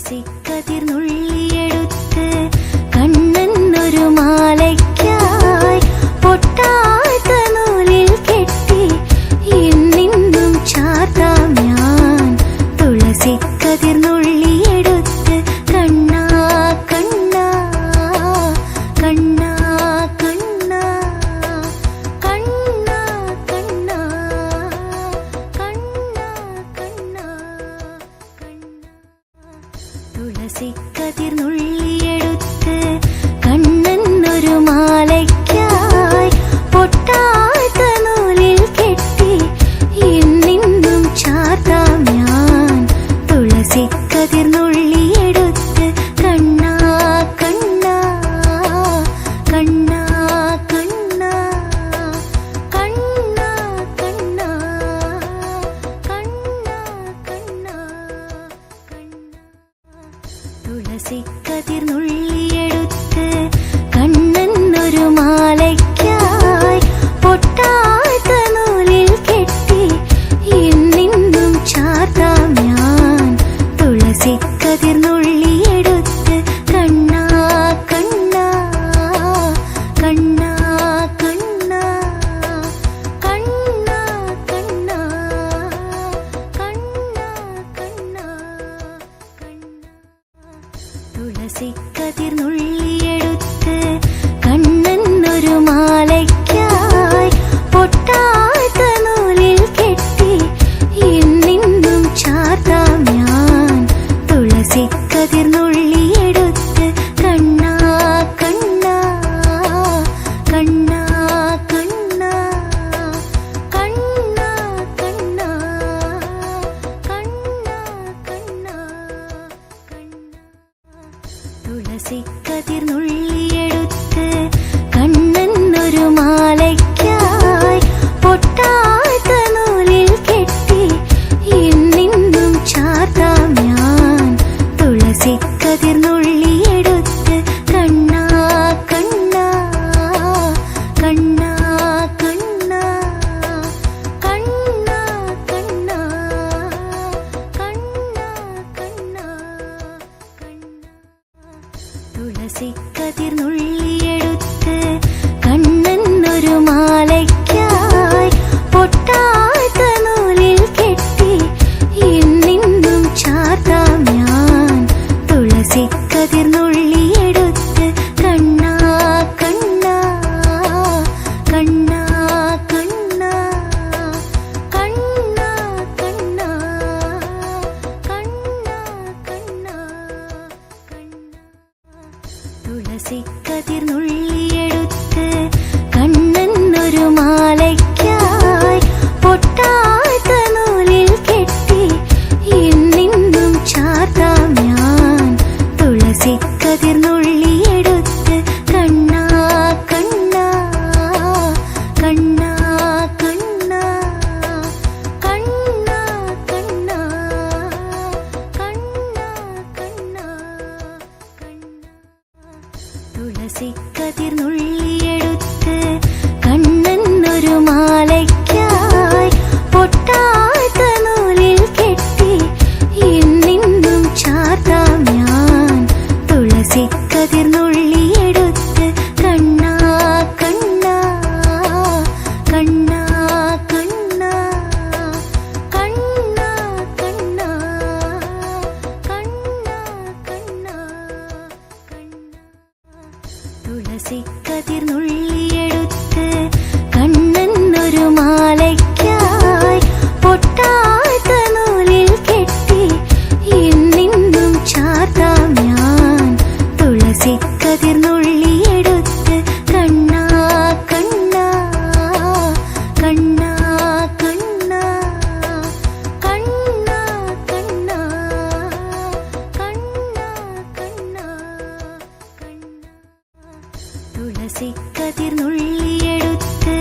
തുളസിക്കതിർന്നുള്ളിയെടുത്ത് കണ്ണനൊരു മാലയ്ക്കായി പൊട്ടാത്ത നൂലിൽ കെട്ടി എന്നെന്നും ചാർത്താം ഞാൻ. തുളസിക്കതിർന്നുള്ളിയെടുത്ത് കണ്ണാ കണ്ണാ കണ്ണാ കണ്ണാ കണ്ണാ കണ്ണാ കണ്ണാ കണ്ണാ തുളസിക്കതിർന്നുള്ളിയെടുത്ത് കണ്ണനൊരു മാലയ്ക്കായി പൊട്ടാത്ത നൂലിൽ കെട്ടി എന്നെന്നും ചാർത്താം ഞാൻ. തുളസിക്കതിർന്നുള്ളിയെടുത്ത് കണ്ണാ കണ്ണാ കണ്ണാ കണ്ണാ കണ്ണാ കണ്ണാ കണ്ണാ കണ്ണാ തുളസിക്കതിർന്നുള്ളിയെടുത്ത് കണ്ണനൊരു മാലയ്ക്കായി പൊട്ടാത്ത നൂലിൽ കെട്ടി എന്നെന്നും ചാർത്താം ഞാൻ. തുളസിക്കതിർന്നുള്ളിയെടുത്ത് കണ്ണാ കണ്ണാ കണ്ണാ കണ്ണാ കണ്ണാ കണ്ണാ കണ്ണാ കണ്ണാ തുളസിക്കതിർന്നുള്ളിയെടുത്ത് കണ്ണനൊരു മാലയ്ക്കായി പൊട്ടാത്ത നൂലിൽ കെട്ടി എന്നെന്നും ചാർത്താം ഞാൻ. തുളസിക്കതിർന്നുള്ളിയെടുത്ത് കണ്ണാ കണ്ണാ കണ്ണാ കണ്ണാ കണ്ണാ കണ്ണാ കണ്ണാ കണ്ണാ തുളസിക്കതിർന്നുള്ളിയെടുത്ത് കണ്ണനൊരു മാലയ്ക്കായി പൊട്ടാത്ത നൂലിൽ കെട്ടി എന്നെന്നും ചാർത്താം ഞാൻ. തുളസിക്കതിർന്നുള്ളിയെടുത്ത് കണ്ണാ കണ്ണാ കണ്ണാ കണ്ണാ കണ്ണാ കണ്ണാ കണ്ണാ കണ്ണാ തുളസിക്കതിർന്നുള്ളിയെടുത്ത് കണ്ണനൊരു മാലയ്ക്കായി പൊട്ടാത്ത നൂലിൽ കെട്ടി എന്നെന്നും ചാർത്താം ഞാൻ. തുളസിക്കതിർന്നുള്ളിയെടുത്ത് കണ്ണാ കണ്ണാ കണ്ണാ കണ്ണാ കണ്ണാ കണ്ണാ കണ്ണാ കണ്ണാ തുളസിക്കതിർന്നുള്ളിയെടുത്ത് കണ്ണനൊരു മാലയ്ക്കായി പൊട്ടാത്ത നൂലിൽ കെട്ടി എന്നെന്നും ചാർത്താം ഞാൻ. തുളസിക്കതിർന്നുള്ളിയെടുത്ത് കണ്ണാ കണ്ണാ കണ്ണാ കണ്ണാ കണ്ണാ കണ്ണാ കണ്ണാ കണ്ണാ തുളസിക്കതിർന്നുള്ളിയെടുത്ത് കണ്ണനൊരു മാലയ്ക്കായി പൊട്ടാത്ത നൂലിൽ കെട്ടി എന്നെന്നും ചാർത്താം ഞാൻ. തുളസിക്കതിർന്നുള്ളിയെടുത്ത് കണ്ണാ കണ്ണാ കണ്ണാ കണ്ണാ കണ്ണാ കണ്ണാ കണ്ണാ കണ്ണാ തുളസിക്കതിർന്നുള്ളിയെടുത്ത് കണ്ണനൊരു മാലയ്ക്കായി പൊട്ടാത്ത നൂലിൽ കെട്ടി എന്നെന്നും ചാർത്താം ഞാൻ. തുളസിക്കതിർന്നുള്ളിയെടുത്ത് കണ്ണാ കണ്ണാ കണ്ണാ കണ്ണാ കണ്ണാ കണ്ണാ കണ്ണാ കണ്ണാ തുളസിക്കതിർന്നുള്ളിയെടുത്ത്